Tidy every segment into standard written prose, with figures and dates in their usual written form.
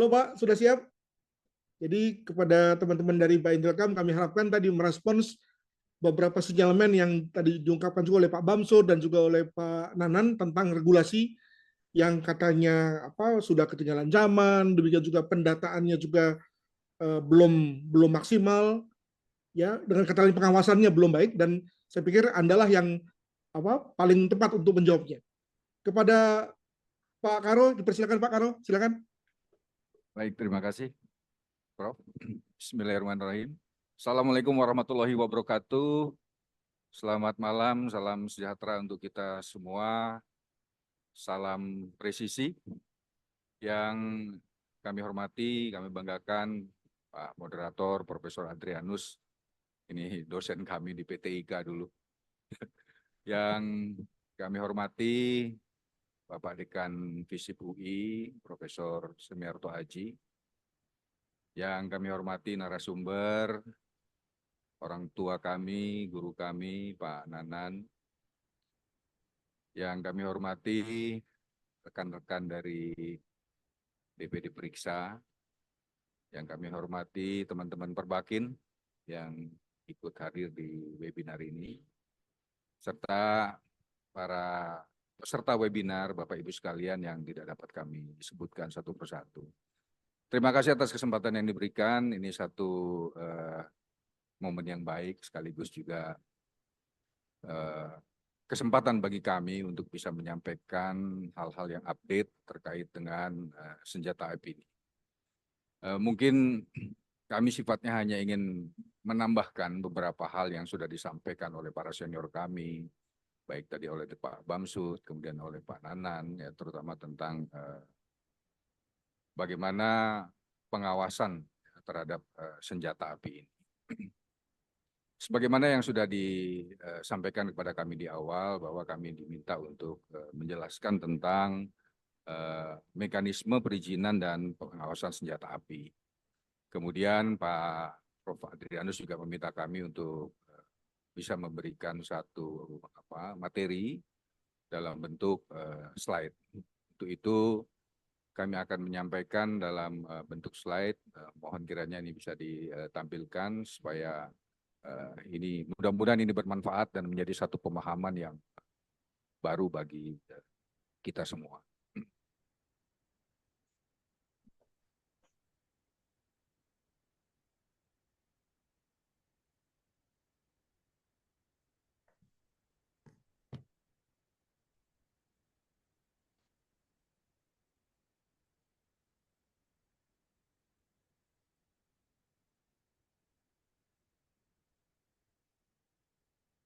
Halo Pak, sudah siap? Jadi kepada teman-teman dari Pak Intelkam, kami harapkan tadi merespons beberapa sinyalemen yang tadi diungkapkan juga oleh Pak Bamsud dan juga oleh Pak Nanan tentang regulasi yang katanya sudah ketinggalan zaman, demikian juga pendataannya juga belum maksimal, ya dengan kata lain pengawasannya belum baik, dan saya pikir Andalah yang paling tepat untuk menjawabnya. Kepada Pak Karo, dipersilakan Pak Karo, silakan. Baik, terima kasih, Prof. Bismillahirrahmanirrahim. Assalamualaikum warahmatullahi wabarakatuh. Selamat malam, salam sejahtera untuk kita semua. Salam presisi yang kami hormati, kami banggakan Pak Moderator, Profesor Adrianus, ini dosen kami di PTIK dulu. Yang kami hormati Bapak Dekan FISIP UI, Profesor Semiarto Aji. Yang kami hormati narasumber, orang tua kami, guru kami, Pak Nanan. Yang kami hormati rekan-rekan dari DPD Periksa. Yang kami hormati teman-teman Perbakin yang ikut hadir di webinar ini. Serta para peserta webinar, Bapak Ibu sekalian yang tidak dapat kami sebutkan satu persatu. Terima kasih atas kesempatan yang diberikan. Ini satu momen yang baik, sekaligus juga kesempatan bagi kami untuk bisa menyampaikan hal-hal yang update terkait dengan senjata api ini. Mungkin kami sifatnya hanya ingin menambahkan beberapa hal yang sudah disampaikan oleh para senior kami, baik tadi oleh Pak Bamsud, kemudian oleh Pak Nanan, ya, terutama tentang bagaimana pengawasan terhadap senjata api ini. Sebagaimana yang sudah disampaikan kepada kami di awal, bahwa kami diminta untuk menjelaskan tentang mekanisme perizinan dan pengawasan senjata api. Kemudian Pak Prof. Adrianus juga meminta kami untuk bisa memberikan satu materi dalam bentuk slide. Untuk itu kami akan menyampaikan dalam bentuk slide. Mohon kiranya ini bisa ditampilkan supaya ini mudah-mudahan ini bermanfaat dan menjadi satu pemahaman yang baru bagi kita semua.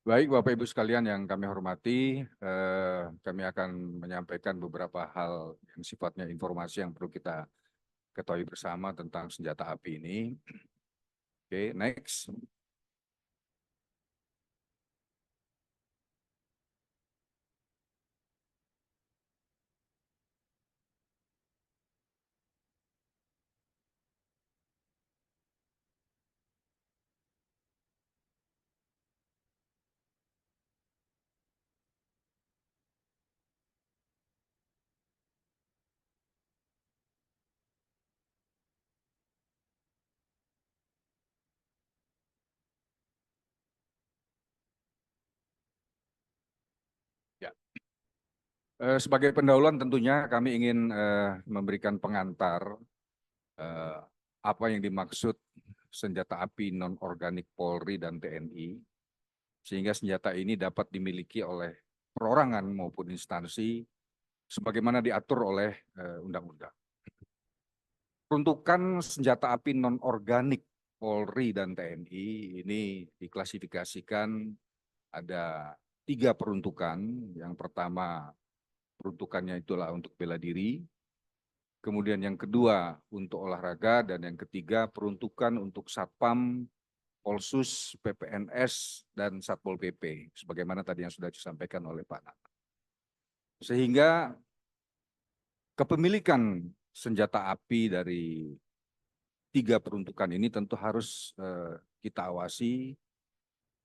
Baik, Bapak Ibu sekalian yang kami hormati, kami akan menyampaikan beberapa hal yang sifatnya informasi yang perlu kita ketahui bersama tentang senjata api ini. Oke, next. Ya. Sebagai pendahuluan tentunya kami ingin memberikan pengantar apa yang dimaksud senjata api non-organik Polri dan TNI, sehingga senjata ini dapat dimiliki oleh perorangan maupun instansi sebagaimana diatur oleh undang-undang. Peruntukan senjata api non-organik Polri dan TNI ini diklasifikasikan ada 3 peruntukan. Yang pertama, peruntukannya itulah untuk bela diri. Kemudian yang kedua untuk olahraga, dan yang ketiga peruntukan untuk Satpam, Polsus, PPNS, dan Satpol PP, sebagaimana tadi yang sudah disampaikan oleh Pak Nana. Sehingga kepemilikan senjata api dari 3 peruntukan ini tentu harus kita awasi,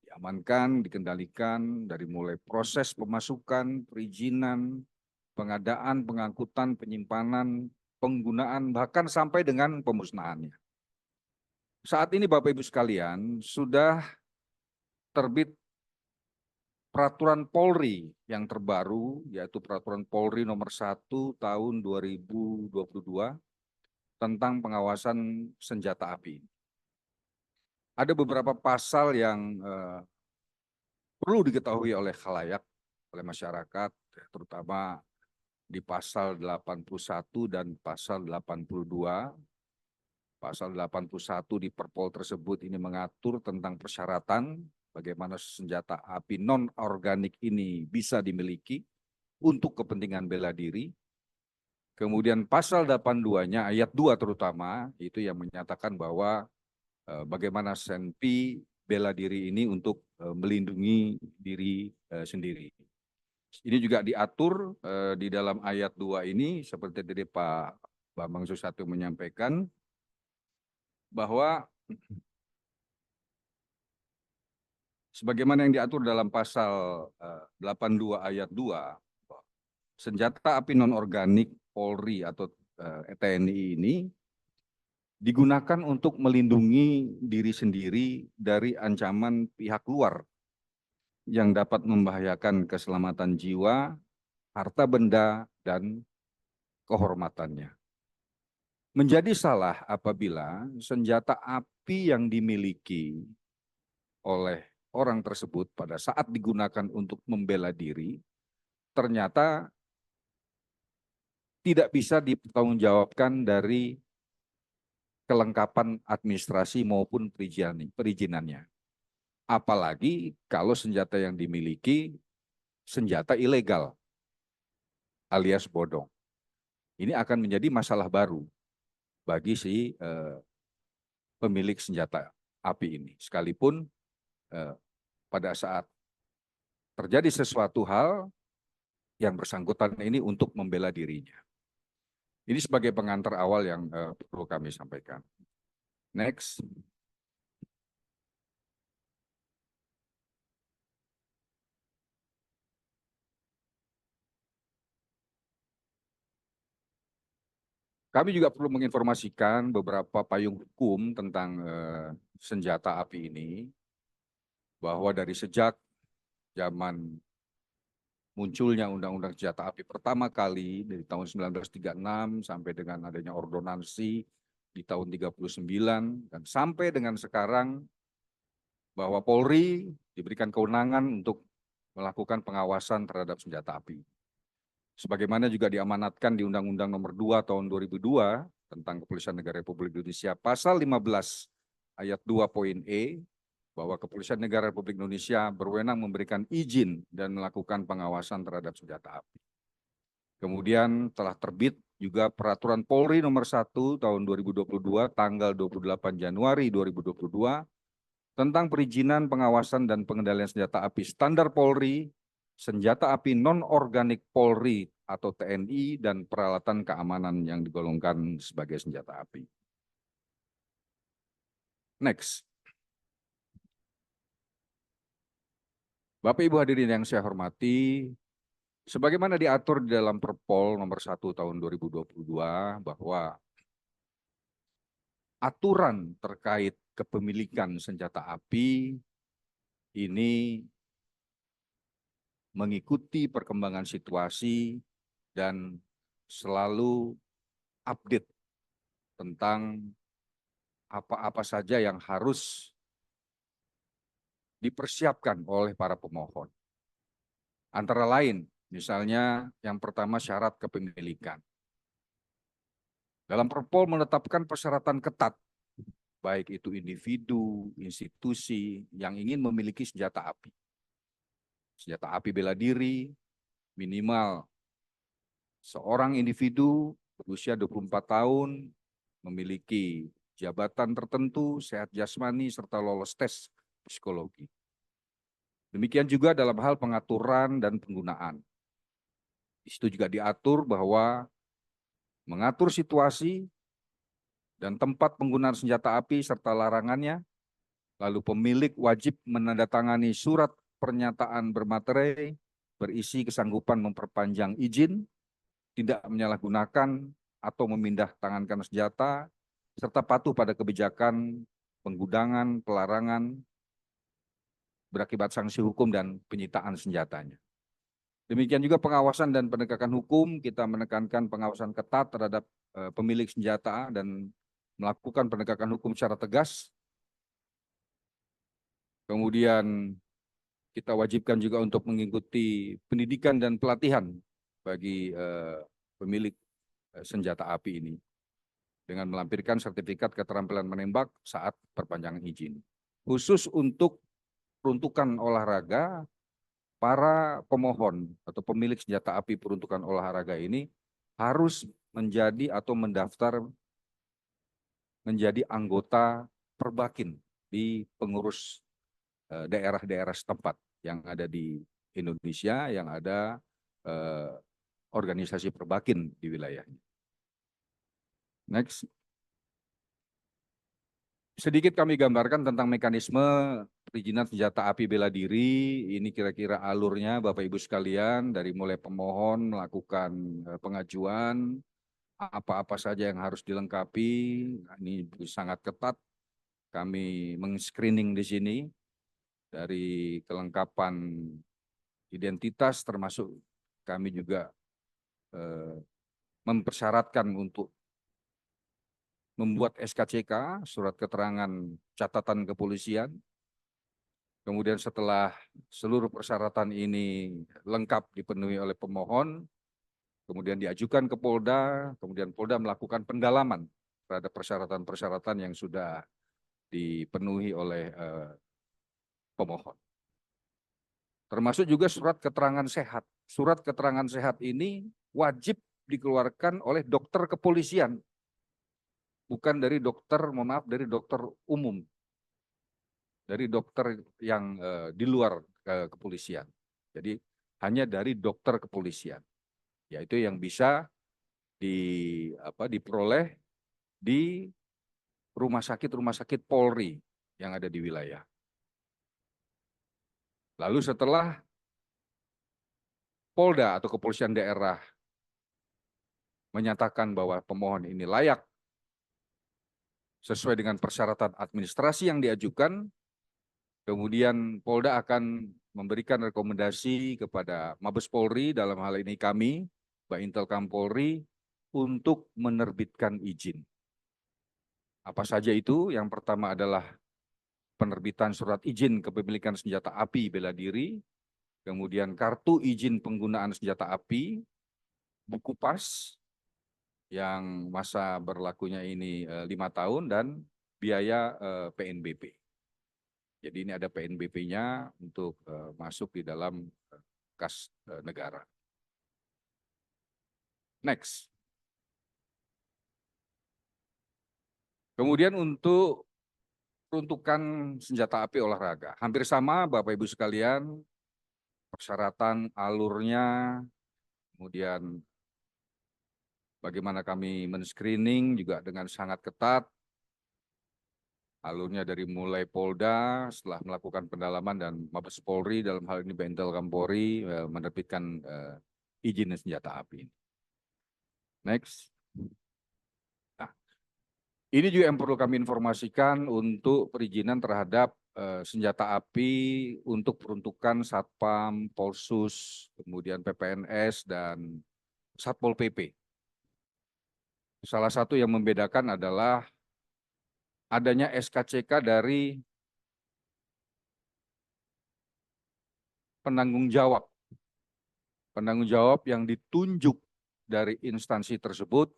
diamankan, dikendalikan dari mulai proses pemasukan, perizinan, pengadaan, pengangkutan, penyimpanan, penggunaan, bahkan sampai dengan pemusnahannya. Saat ini Bapak Ibu sekalian sudah terbit peraturan Polri yang terbaru, yaitu peraturan Polri nomor 1 tahun 2022 tentang pengawasan senjata api. Ada beberapa pasal yang perlu diketahui oleh khalayak, oleh masyarakat, terutama di pasal 81 dan pasal 82. Pasal 81 di Perpol tersebut ini mengatur tentang persyaratan bagaimana senjata api non-organik ini bisa dimiliki untuk kepentingan bela diri. Kemudian pasal 82-nya ayat 2 terutama itu yang menyatakan bahwa bagaimana senpi bela diri ini untuk melindungi diri sendiri. Ini juga diatur di dalam ayat 2 ini seperti tadi Pak Bambang Susatyo menyampaikan bahwa sebagaimana yang diatur dalam pasal 82 ayat 2, senjata api non-organik Polri atau TNI ini digunakan untuk melindungi diri sendiri dari ancaman pihak luar yang dapat membahayakan keselamatan jiwa, harta benda, dan kehormatannya. Menjadi salah apabila senjata api yang dimiliki oleh orang tersebut pada saat digunakan untuk membela diri ternyata tidak bisa dipertanggungjawabkan dari kelengkapan administrasi maupun perizinannya. Apalagi kalau senjata yang dimiliki senjata ilegal alias bodong. Ini akan menjadi masalah baru bagi si pemilik senjata api ini. Sekalipun pada saat terjadi sesuatu hal yang bersangkutan ini untuk membela dirinya. Ini sebagai pengantar awal yang perlu kami sampaikan. Next. Kami juga perlu menginformasikan beberapa payung hukum tentang senjata api ini, bahwa dari sejak zaman munculnya Undang-Undang Senjata Api pertama kali dari tahun 1936 sampai dengan adanya ordonansi di tahun 39 dan sampai dengan sekarang bahwa Polri diberikan kewenangan untuk melakukan pengawasan terhadap senjata api. Sebagaimana juga diamanatkan di Undang-Undang Nomor 2 Tahun 2002 tentang Kepolisian Negara Republik Indonesia pasal 15 ayat 2 poin E bahwa Kepolisian Negara Republik Indonesia berwenang memberikan izin dan melakukan pengawasan terhadap senjata api. Kemudian telah terbit juga Peraturan Polri Nomor 1 Tahun 2022 tanggal 28 Januari 2022 tentang perizinan pengawasan dan pengendalian senjata api standar Polri, senjata api non-organik Polri atau TNI, dan peralatan keamanan yang digolongkan sebagai senjata api. Next. Bapak Ibu hadirin yang saya hormati, sebagaimana diatur di dalam Perpol nomor 1 tahun 2022 bahwa aturan terkait kepemilikan senjata api ini mengikuti perkembangan situasi dan selalu update tentang apa-apa saja yang harus dipersiapkan oleh para pemohon. Antara lain, misalnya yang pertama syarat kepemilikan. Dalam Perpol menetapkan persyaratan ketat, baik itu individu, institusi yang ingin memiliki senjata api. Senjata api bela diri, minimal seorang individu berusia 24 tahun, memiliki jabatan tertentu, sehat jasmani, serta lolos tes psikologi. Demikian juga dalam hal pengaturan dan penggunaan. Di situ juga diatur bahwa mengatur situasi dan tempat penggunaan senjata api serta larangannya, lalu pemilik wajib menandatangani surat pernyataan bermaterai berisi kesanggupan memperpanjang izin, tidak menyalahgunakan atau memindah tangankan senjata, serta patuh pada kebijakan penggudangan, pelarangan, berakibat sanksi hukum dan penyitaan senjatanya. Demikian juga pengawasan dan penegakan hukum, kita menekankan pengawasan ketat terhadap pemilik senjata dan melakukan penegakan hukum secara tegas. Kemudian kita wajibkan juga untuk mengikuti pendidikan dan pelatihan bagi pemilik senjata api ini dengan melampirkan sertifikat keterampilan menembak saat perpanjangan izin. Khusus untuk peruntukan olahraga, para pemohon atau pemilik senjata api peruntukan olahraga ini harus menjadi atau mendaftar menjadi anggota Perbakin di pengurus daerah-daerah setempat yang ada di Indonesia, yang ada organisasi Perbakin di wilayahnya. Next. Sedikit kami gambarkan tentang mekanisme perizinan senjata api bela diri. Ini kira-kira alurnya Bapak Ibu sekalian, dari mulai pemohon melakukan pengajuan, apa-apa saja yang harus dilengkapi. Ini sangat ketat. Kami meng-screening di sini dari kelengkapan identitas, termasuk kami juga mempersyaratkan untuk membuat SKCK, surat keterangan catatan kepolisian. Kemudian setelah seluruh persyaratan ini lengkap dipenuhi oleh pemohon, kemudian diajukan ke Polda, kemudian Polda melakukan pendalaman terhadap persyaratan-persyaratan yang sudah dipenuhi oleh pemohon. Termasuk juga surat keterangan sehat. Surat keterangan sehat ini wajib dikeluarkan oleh dokter kepolisian, bukan dari dokter, mohon maaf, dari dokter umum, dari dokter yang di luar kepolisian. Jadi hanya dari dokter kepolisian, yaitu yang bisa diperoleh di rumah sakit Polri yang ada di wilayah. Lalu setelah Polda atau kepolisian daerah menyatakan bahwa pemohon ini layak sesuai dengan persyaratan administrasi yang diajukan, kemudian Polda akan memberikan rekomendasi kepada Mabes Polri, dalam hal ini kami, Baintelkam Polri, untuk menerbitkan izin. Apa saja itu? Yang pertama adalah penerbitan surat izin kepemilikan senjata api bela diri, kemudian kartu izin penggunaan senjata api, buku pas yang masa berlakunya ini 5 tahun, dan biaya PNBP. Jadi ini ada PNBP-nya untuk masuk di dalam kas negara. Next. Kemudian untuk peruntukan senjata api olahraga, hampir sama Bapak Ibu sekalian, persyaratan, alurnya, kemudian bagaimana kami men-screening juga dengan sangat ketat. Alurnya dari mulai Polda setelah melakukan pendalaman dan Mabes Polri, dalam hal ini Baintelkam Polri, menerbitkan izin senjata api. Next. Nah, ini juga yang perlu kami informasikan untuk perizinan terhadap senjata api untuk peruntukan Satpam, Polsus, kemudian PPNS, dan Satpol PP. Salah satu yang membedakan adalah adanya SKCK dari penanggung jawab yang ditunjuk dari instansi tersebut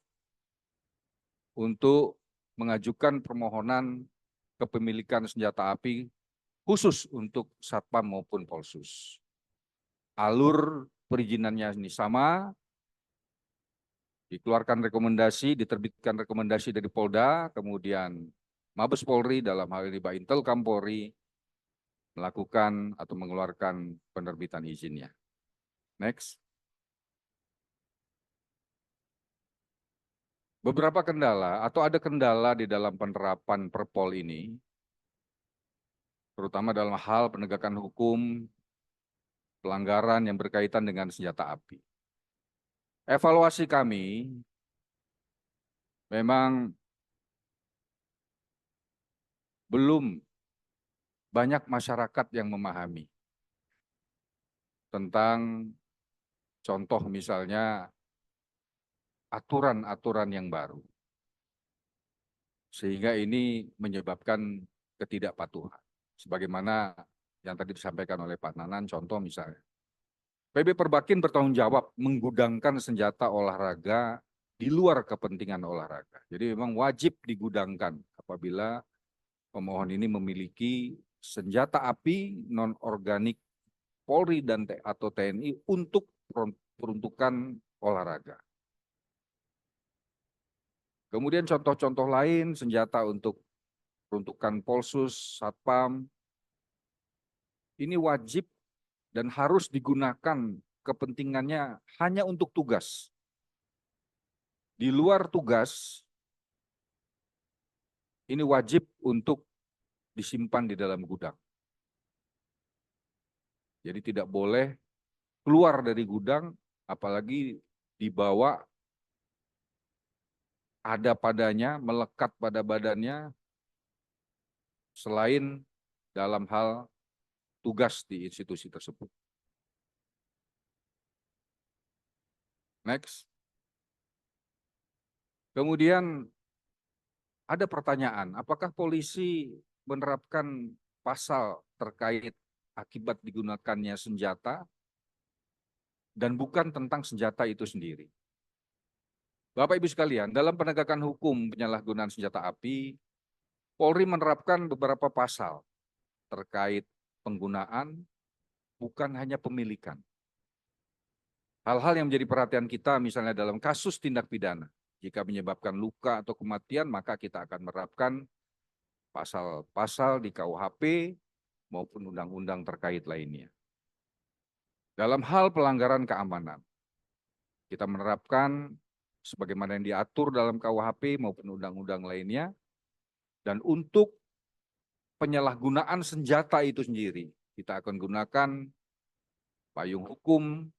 untuk mengajukan permohonan kepemilikan senjata api khusus untuk Satpam maupun Polsus. Alur perizinannya ini sama, dikeluarkan rekomendasi, diterbitkan rekomendasi dari Polda, kemudian Mabes Polri, dalam hal ini Baintelkam Polri, melakukan atau mengeluarkan penerbitan izinnya. Next. Beberapa kendala atau ada kendala di dalam penerapan Perpol ini, terutama dalam hal penegakan hukum, pelanggaran yang berkaitan dengan senjata api. Evaluasi kami memang belum banyak masyarakat yang memahami tentang contoh misalnya aturan-aturan yang baru. Sehingga ini menyebabkan ketidakpatuhan. Sebagaimana yang tadi disampaikan oleh Pak Nanan, contoh misalnya. PB Perbakin bertanggung jawab menggudangkan senjata olahraga di luar kepentingan olahraga. Jadi memang wajib digudangkan apabila pemohon ini memiliki senjata api non-organik Polri dan atau TNI untuk peruntukan olahraga. Kemudian contoh-contoh lain, senjata untuk peruntukan Polsus, Satpam, ini wajib dan harus digunakan kepentingannya hanya untuk tugas. Di luar tugas, ini wajib untuk disimpan di dalam gudang. Jadi tidak boleh keluar dari gudang, apalagi dibawa ada padanya, melekat pada badannya, selain dalam hal tugas di institusi tersebut. Next. Kemudian ada pertanyaan, apakah polisi menerapkan pasal terkait akibat digunakannya senjata dan bukan tentang senjata itu sendiri? Bapak Ibu sekalian, dalam penegakan hukum penyalahgunaan senjata api, Polri menerapkan beberapa pasal terkait penggunaan, bukan hanya pemilikan. Hal-hal yang menjadi perhatian kita misalnya dalam kasus tindak pidana, jika menyebabkan luka atau kematian, maka kita akan menerapkan pasal-pasal di KUHP maupun undang-undang terkait lainnya. Dalam hal pelanggaran keamanan, kita menerapkan sebagaimana yang diatur dalam KUHP maupun undang-undang lainnya, dan untuk penyalahgunaan senjata itu sendiri, kita akan gunakan payung hukum,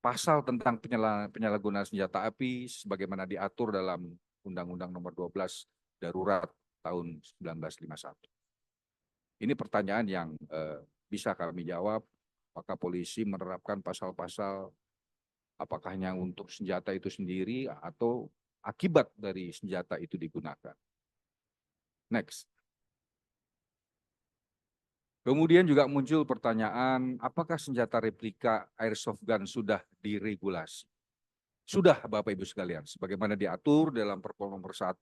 pasal tentang penyalahgunaan senjata api sebagaimana diatur dalam Undang-Undang Nomor 12 Darurat tahun 1951. Ini pertanyaan yang bisa kami jawab, apakah polisi menerapkan pasal-pasal, apakah hanya untuk senjata itu sendiri atau akibat dari senjata itu digunakan. Next. Kemudian juga muncul pertanyaan, apakah senjata replika airsoft gun sudah diregulasi? Sudah, Bapak Ibu sekalian, sebagaimana diatur dalam Perpol nomor 1,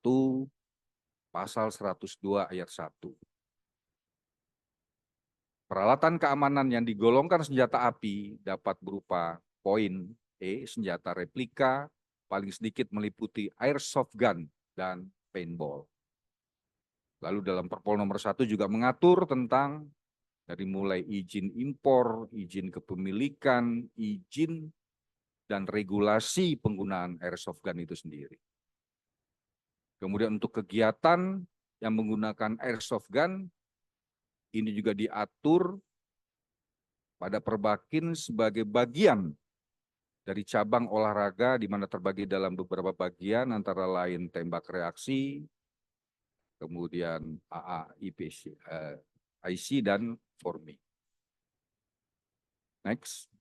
pasal 102 ayat 1. Peralatan keamanan yang digolongkan senjata api dapat berupa poin E, senjata replika, paling sedikit meliputi airsoft gun dan paintball. Lalu dalam Perpol nomor 1 juga mengatur tentang dari mulai izin impor, izin kepemilikan, izin dan regulasi penggunaan airsoft gun itu sendiri. Kemudian untuk kegiatan yang menggunakan airsoft gun, ini juga diatur pada Perbakin sebagai bagian dari cabang olahraga di mana terbagi dalam beberapa bagian antara lain tembak reaksi, kemudian AA, IPC, IC, dan forming. Next.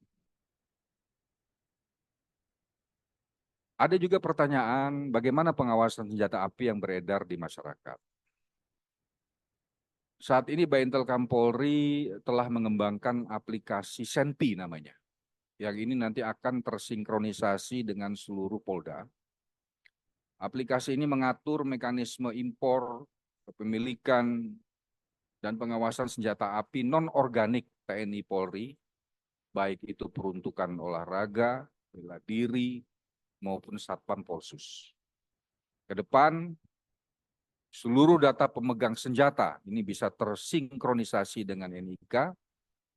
Ada juga pertanyaan bagaimana pengawasan senjata api yang beredar di masyarakat. Saat ini Baintelkam Polri telah mengembangkan aplikasi Senpi namanya. Yang ini nanti akan tersinkronisasi dengan seluruh Polda. Aplikasi ini mengatur mekanisme impor, kepemilikan, dan pengawasan senjata api non-organik TNI Polri, baik itu peruntukan olahraga, bela diri, maupun Satpam Polsus. Ke depan, seluruh data pemegang senjata ini bisa tersinkronisasi dengan NIK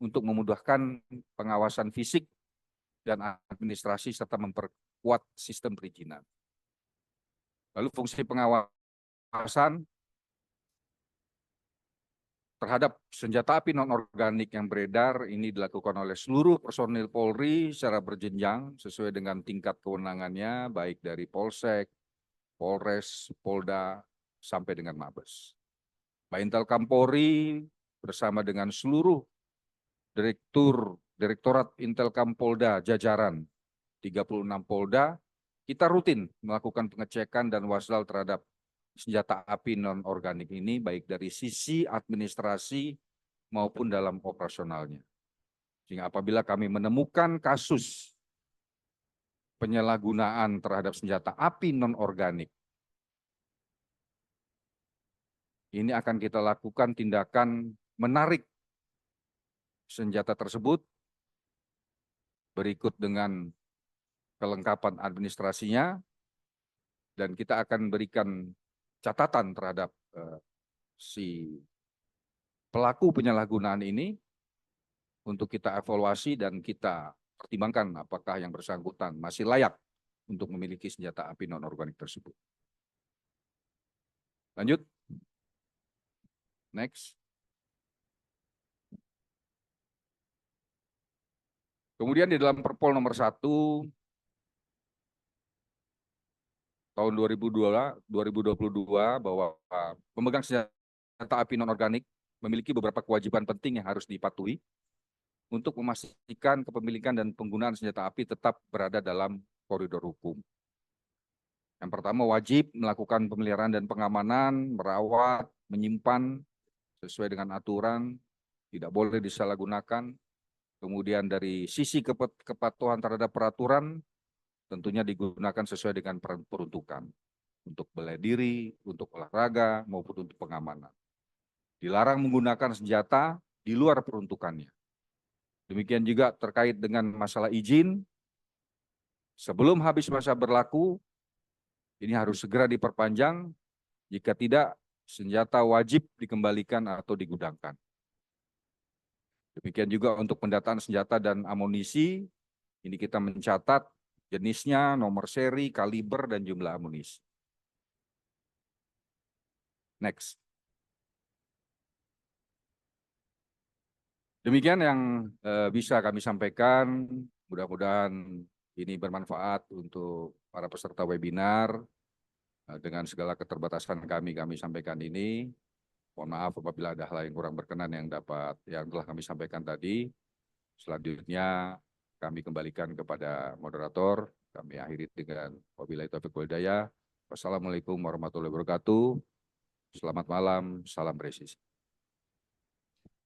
untuk memudahkan pengawasan fisik dan administrasi serta memperkuat sistem perizinan. Lalu fungsi pengawasan terhadap senjata api non-organik yang beredar ini dilakukan oleh seluruh personil Polri secara berjenjang sesuai dengan tingkat kewenangannya, baik dari Polsek, Polres, Polda, sampai dengan Mabes. Baintelkam Polri bersama dengan seluruh Direktorat Intelkam Polda jajaran 36 Polda, kita rutin melakukan pengecekan dan wasdal terhadap senjata api non-organik ini, baik dari sisi administrasi maupun dalam operasionalnya. Sehingga apabila kami menemukan kasus penyalahgunaan terhadap senjata api non-organik, ini akan kita lakukan tindakan menarik senjata tersebut berikut dengan kelengkapan administrasinya, dan kita akan berikan catatan terhadap si pelaku penyalahgunaan ini untuk kita evaluasi dan kita pertimbangkan apakah yang bersangkutan masih layak untuk memiliki senjata api non-organik tersebut. Lanjut. Next. Kemudian di dalam Perpol nomor 1 tahun 2022 bahwa pemegang senjata api non-organik memiliki beberapa kewajiban penting yang harus dipatuhi untuk memastikan kepemilikan dan penggunaan senjata api tetap berada dalam koridor hukum. Yang pertama, wajib melakukan pemeliharaan dan pengamanan, merawat, menyimpan sesuai dengan aturan, tidak boleh disalahgunakan. Kemudian dari sisi kepatuhan terhadap peraturan, tentunya digunakan sesuai dengan peruntukan. Untuk bela diri, untuk olahraga, maupun untuk pengamanan. Dilarang menggunakan senjata di luar peruntukannya. Demikian juga terkait dengan masalah izin, sebelum habis masa berlaku, ini harus segera diperpanjang, jika tidak, senjata wajib dikembalikan atau digudangkan. Demikian juga untuk pendataan senjata dan amunisi, ini kita mencatat jenisnya, nomor seri, kaliber, dan jumlah amunisi. Next. Demikian yang bisa kami sampaikan, mudah-mudahan ini bermanfaat untuk para peserta webinar. Dengan segala keterbatasan kami sampaikan ini. Mohon maaf apabila ada hal yang kurang berkenan yang telah kami sampaikan tadi. Selanjutnya kami kembalikan kepada moderator. Kami akhiri dengan wabillahi taufiq wal hidayah. Wassalamualaikum warahmatullahi wabarakatuh. Selamat malam, salam presisi.